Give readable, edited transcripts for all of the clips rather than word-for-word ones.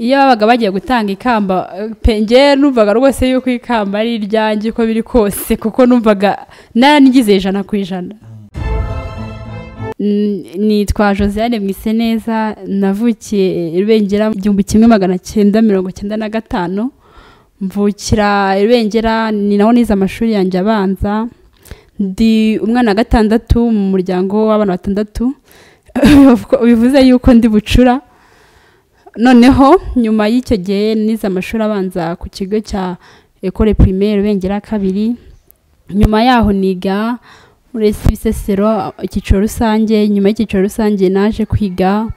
iyo babaga bagiye gutanga ikamba penge numvaga rwose yuko ikamba ari iryanjye uko biri kose kuko numvaga nanigize 100%. Nitwa Josiane Mwiseneza, navukiye Rubengera 1995, mvukira Rubengera, ni naho nize amashuri yanjye abanza, ndi umwana wa gatandatu mu muryango w'abana batandatu, bivuze yuko ndi bucura. Noneho nyuma y'icyo gihe nize amashuri abanza ku kigo cya École Primaire Rubengera 2, nyuma yaho niga muri Bisesero icyiciro rusange. Nyuma y'icyiciro rusange naje kwiga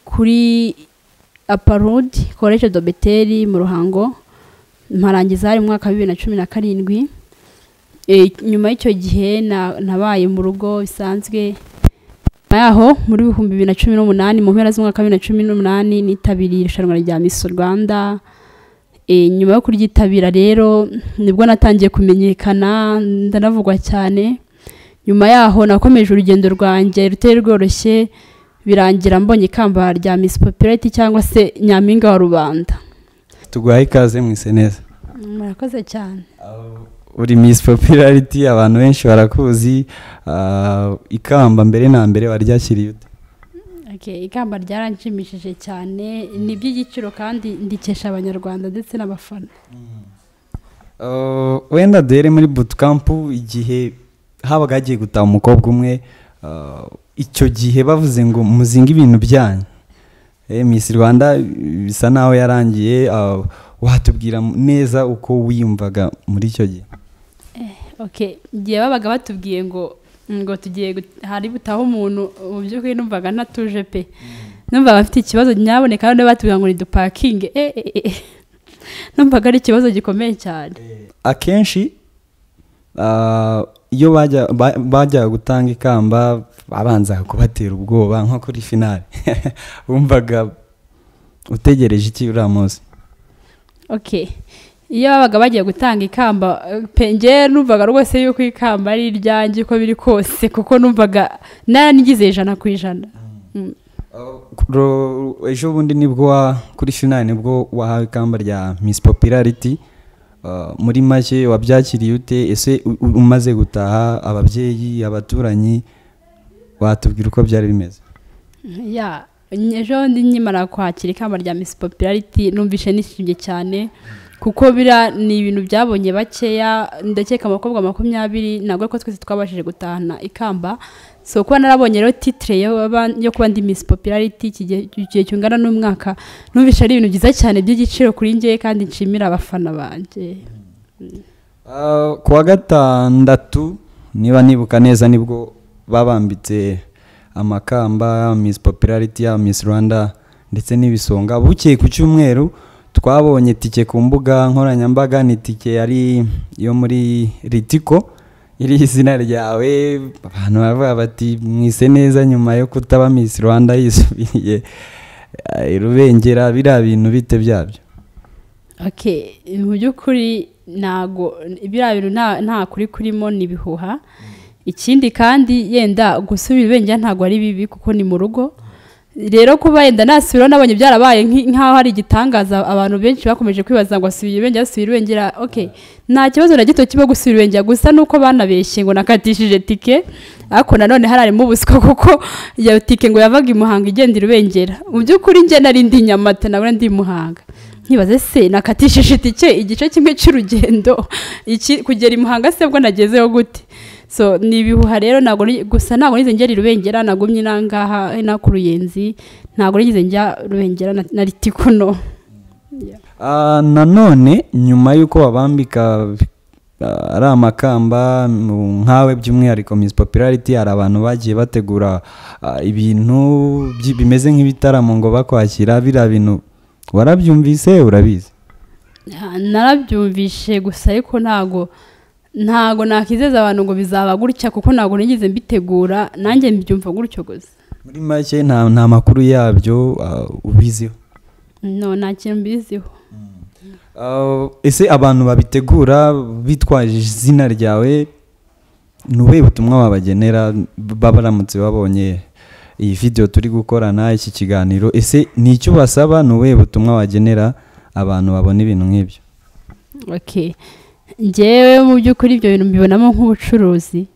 kuri Aparud Collège de Beteli mu Ruhango, mparangiza hari mu mwaka wa 2017. Nyuma y'icyo gihe nabaye mu rugo bisanzwe. Yaho muri 2018 mu mpera z'umwaka wa 2018 nitabiriye irushanwa rya Miss Rwanda. Nyuma yo kuryitabira rero nibwo natangiye kumenyekana, ndanavugwa cyane. Nyuma yaho nakomeje urugendo rwanjye ruteye rworoshye, birangira mbonye ikamba rya Miss Popularity cyangwa se Nyampinga wa Rubanda. Tuguhaye ikaze Mwiseneza. Murakoze cyane. Uri Miss Popularity, abantu benshi barakuzi. Ikamba mbere na mbere waryakiriye ute? Ikamba ryaranshimishije cyane, ni by'igiciro kandi ndikesha abanyarwanda ndetse n'abafana. Wenda dere muri bootcamp igihe habaga hagiye gutaha umukobwa umwe, icyo gihe bavuze ngo muzinga ibintu byanyu. Miss Rwanda bisa naho yarangiye, watubwira neza uko wiyumvaga muri icyo gihe? Gihe babaga batubwiye ngo tugiye hari butaho umuntu, mu by'ukuri numvaga natuje pe. Numvaga afite ikibazo nyaboneka, kandi batubwira ngo ni dupakinge. Numvaga ari ikibazo gikomeye cyane. Akenshi iyo bajya gutanga ikamba babanza kubatera ubwoba nko kuri finale. Wumvaga utegereje iki uriya munsi? Iyo babaga bagiye gutanga ikamba penge numvaga rwose yuko ikamba ari iryanjye uko biri kose kuko numvaga nanigize 100%. Ejo bundi nibwo kuri finale nibwo wahawe ikamba rya Miss Popularity. Muri make wabyakiriye ute? Ese umaze gutaha ababyeyi abaturanyi watubwira uko byari bimeze? Ejo ndi nyimara kwakira ikamba rya Miss Popularity numvishe nishimye cyane kuko bira ni ibintu byabonye bakeya. Ndakeka abakobwa 20 nagwe ko twese twabashije gutahana ikamba. So kuba narabonye rero titre yo kuba ndi Miss Popularity kigiye cyungana n'umwaka, numvishe ari ibintu byiza cyane by'igiciro kuri ngiye kandi nshimira abafana banje. Kuwa gatandatu niba nibuka neza nibwo babambitse amakamba Miss Popularity ya Miss Rwanda ndetse n'ibisonga. Bukeye ku cyumweru twabonye tike ku mbuga nkoranyambaga, ni tike yari yo muri Ritiko, iri izina ryawe. Abantu baravuga bati Mwiseneza nyuma yo kutaba Miss Rwanda yisubiriye Rubengera, bira bintu bite byabyo? Mu by'ukuri nago bira bintu nta kuri kurimo nibihuha. Ikindi kandi yenda gusubira Rubengera ntago ari bibi kuko ni mu rugo. Rero kuba yenda nasubira nabonye byarabaye nkaho hari igitangaza, abantu benshi bakomeje kwibaza ngo asubira Rubengera. Nta kibazo na gito kiba gusubira Rubengera, gusa nuko banabeshye ngo nakatishije tike, ariko nanone hararimo ubuswa kuko iyo tike ngo yavaga i Muhanga igenda Rubengera. Mu by'ukuri nge nari ndi Nyamata nawe ndi Muhanga, nkibaze se nakatishije tike igice kimwe cy'urugendo kugera i Muhanga se bwo nagezeho gute? So nibihuha rero nago gusa nago nize ngeri Rubengera, nagumye nangaha na ku Ruyenzi, nago nize njya Rubengera na Ritiko no. Nanone nyuma yuko babambika ari amakamba nkawe by'umwihariko Miss Popularity, hari abantu bagiye bategura ibintu bimeze nk'ibitaramo ngo bakwakira. Bira bintu warabyumvise urabizi? Narabyumvishe gusa ariko ntago nakizeza abantu ngo bizaba gutya kuko ntago nigize mbitegura, nanjye mbyumva gutyo gusa. Muri make nta makuru yabyo ubiziho? No, nta kintu mbiziho. Ese abantu babitegura bitwaje izina ryawe, nube butumwa wabagenera babaramutse babonye iyi video turi gukorana iki kiganiro, ese ni icyo basaba, ni ubuhe butumwa wagenera abantu babona ibintu nk'ibyo? Okay, njyewe mu by'ukuri ibyo bintu mbibonamo nk'ubucuruzi,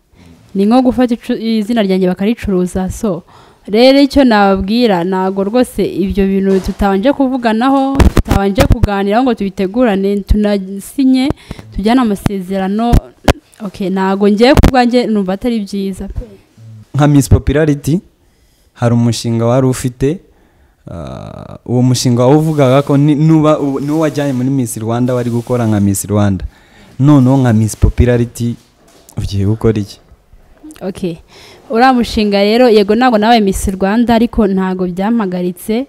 ni nko gufata izina ryanjye bakaricuruza. So rero icyo nababwira, ntago rwose ibyo bintu tutabanje kuvuganaho, tutabanje kuganiraho ngo tubitegurane, tunasinye, tujyane amasezerano. Okay, ntago ngiye kubwanjye numva atari byiza. Nka Miss Popularity hari umushinga wari ufite, uwo mushinga wavugaga ko n'uwo wajyanye muri Miss Rwanda wari gukora nka Miss Rwanda, noneho nka Miss Popularity ugiye gukora iki? Okay, uriya mushinga rero yego ntabwo nabaye Miss Rwanda, ariko ntabwo byampagaritse,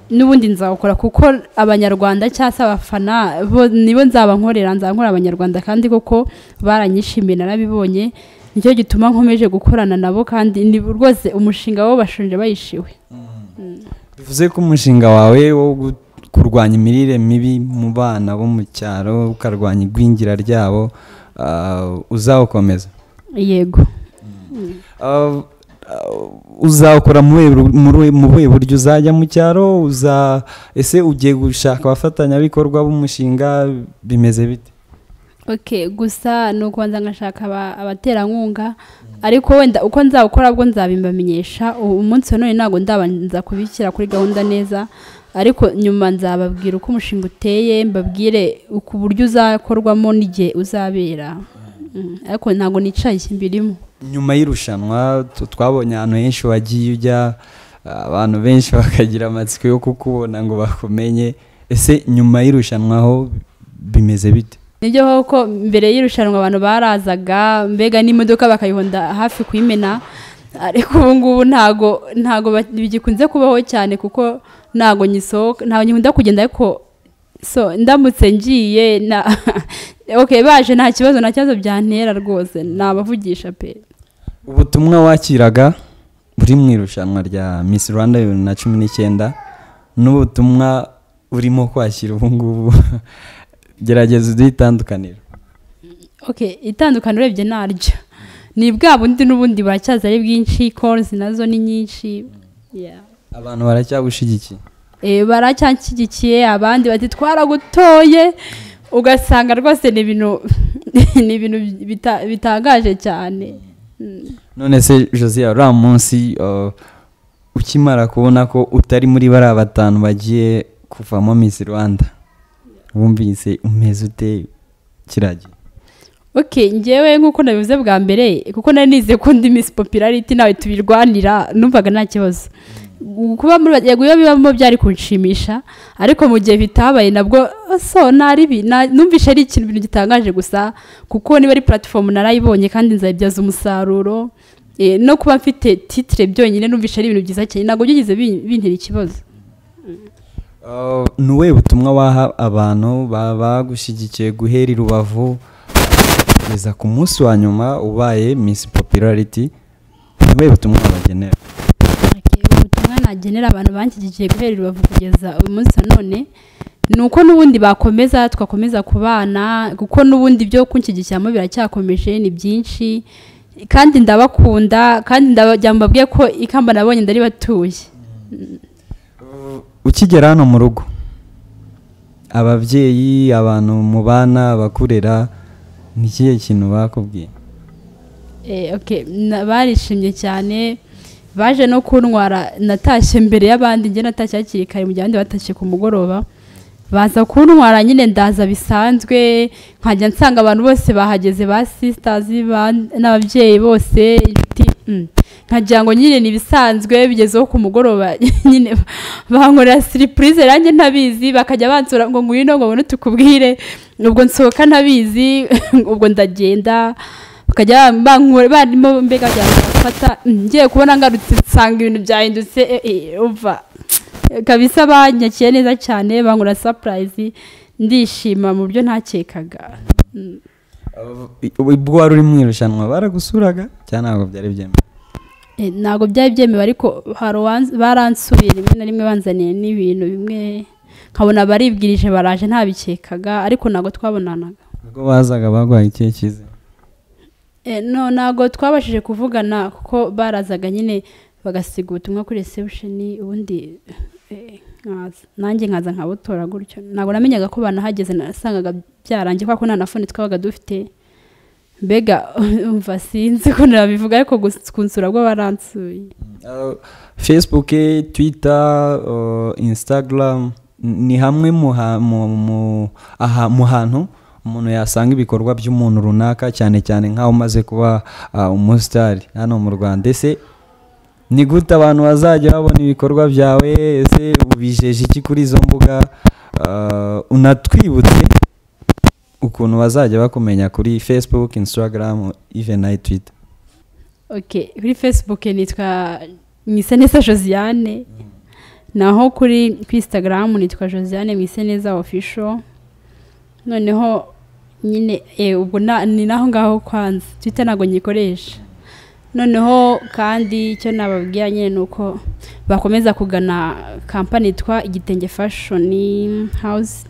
n'ubundi nzawukora kuko abanyarwanda cyangwa se abafana nibo nzaba nkora abanyarwanda, kandi koko baranyishimiye, narabibonye, nicyo gituma nkomeje gukorana nabo, kandi ni rwose umushinga wo bashonje bayishiwe. Bivuze ko umushinga wawe wo kurwanya imirire mibi mu bana bo mu cyaro, ukarwanya igwingira ryabo, uzawukomeza? Yego. Uzakora mu buhe buryo? Uzajya mu cyaro, ese ugiye gushaka abafatanyabikorwa b'umushinga, bimeze bite? Okay, gusa ni ukubanza ngashaka abaterankunga, ariko wenda uko nzawukora bwo nzabimbamenyesha. Umunsi wa none ntabwo ndabanza kubishyira kuri gahunda neza, ariko nyuma nzababwira uko umushinga uteye, mbabwire uko uburyo uzakorwamo n'igihe uzabera. Ariko ntabwo nicaye mbirimo. Nyuma y'irushanwa twabonye ahantu henshi wagiye ujya, abantu benshi bakagira amatsiko yo kukubona ngo bakumenye, ese nyuma y'irushanwa ho bimeze bite? Nibyo koko, mbere y'irushanwa abantu barazaga, mbega n'imodoka bakayihonda hafi kuyimena, ariko ubu ngubu ntago bigikunze kubaho cyane, kuko ntago nkunda kugenda, ariko so ndamutse ngiye okay, baje nta kibazo byantera rwose, nabavugisha pe. Ubutumwa wakiraga buri mu irushanwa rya Miss Rwanda 2019 n'ubutumwa urimo kwakira ubu ngubu, gerageza uditandukanira. Okay, itandukaniro urebye naryo ni bwa bundi n'ubundi baracyaza ari bwinshi, calls nazo ni nyinshi. Abantu baracyagushigikiye? Baracyanshyigikiye, abandi bati twaragutoye, ugasanga rwose ni ibintu bitangaje cyane. None se Josiane, uriya munsi ukimara kubona ko utari muri bariya batanu bagiye kuvamo Miss Rwanda, wumvise umeze ute kiragiye? Okay, njyewe nk'uko nabivuze bwa mbere, kuko nari nize ko ndi Miss Popularity nawe tubirwanira, numvaga nta kibazo. Kuba muri yego iyo bibamo byari kunshimisha, ariko mu gihe bitabaye nabwo so numvishe ari ikintu gitangaje gusa, kuko niba ari platform narayibonye kandi nzayibyaza umusaruro, no kuba mfite titre byonyine numvishe ari ibintu byiza cyane, ntabwo byigize bintera ikibazo. Nuwe butumwa waha abantu bagushyigikiye guhera i Rubavu kugeza ku munsi wa nyuma ubaye Miss Popularity, nuwe butumwa bagenera? Ubutumwa nagenera abantu banshyigikiye guhera i Rubavu kugeza uyu munsi wa none, nuko nubundi twakomeza kubana, kuko nubundi byo kunshyigikiramo biracyakomeje, ni byinshi, kandi ndabakunda, kandi ndababwiye ko ikamba nabonye ndari batuye. Ukigera hano mu rugo, ababyeyi, abantu mu bana bakurera, ni ikihe kintu bakubwiye? Okay, barishimye cyane, baje no kuntwara, natashye mbere y'abandi, njye natashye hakiri kare mu gihe abandi batashye ku mugoroba, baza kuntwara nyine ndaza bisanzwe, nkajya nsanga abantu bose bahageze, ba sisters n'ababyeyi bose, nkagira ngo nyine nibisanzwe, bigezeho ku mugoroba nyine bankorera surprise ranjye ntabizi, bakajya bansura ngo ngwino ngo bone tukubwire, ubwo nsohoka ntabizi, ubwo ndagenda bakajya barimo mbega byafata, ngiye kubona ngarutse nsanga ibintu byahindutse, uva kabisa banyakiye neza cyane, bankora surprise, ndishima mu buryo ntakekaga. Ubwo wari uri mu irushanwa baragusuraga cyane? Ntabwo byari byemewe? Ntabwo byari byemewe, ariko baransuye rimwe na rimwe, banzaniye n'ibintu bimwe, nkabona baribwirije baraje ntabikekaga, ariko ntabwo twabonanaga. Ubwo bazaga bagwaye ikihe cyize? Ntabwo twabashije kuvugana, kuko barazaga nyine bagasiga ubutumwa kuri reception ubundi nanjye nkaza nkabutora gutyo ntabwo namenyaga ko banahageze nasangaga byarangiye kuko nta na phone twabaga dufite mbega umva sinzi ko nabivuga ariko kunsura bwo baransuye. Facebook, Twitter, Instagram ni hamwe mu hantu umuntu yasanga ibikorwa by'umuntu runaka cyane cyane nk'aho umaze kuba umusitari hano mu Rwanda. Ese ni gute abantu bazajya babona ibikorwa byawe? Ese ubijeje iki kuri izo mbuga? Unatwibutse ukuntu bazajya bakumenya kuri Facebook, Instagram, even na Twitter. Okay, kuri Facebook nitwa Mwiseneza Josiane, naho kuri Instagram nitwa Josiane Mwiseneza official. Noneho nyine ubwo ni naho ngaho kwanza Twitter nago nyikoresha. Noneho kandi icyo nababwiye nyine nuko bakomeza kugana company yitwa Igitenge Fashion House,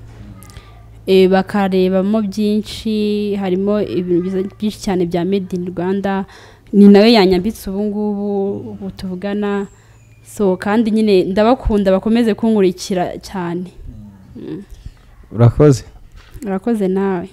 bakarebamo byinshi, harimo ibintu byinshi cyane bya made in Rwanda. Ni nawe yanyambitse ubu ngubu tuvugana, so kandi nyine ndabakunda bakomeze kunkurikira cyane. Urakoze nawe.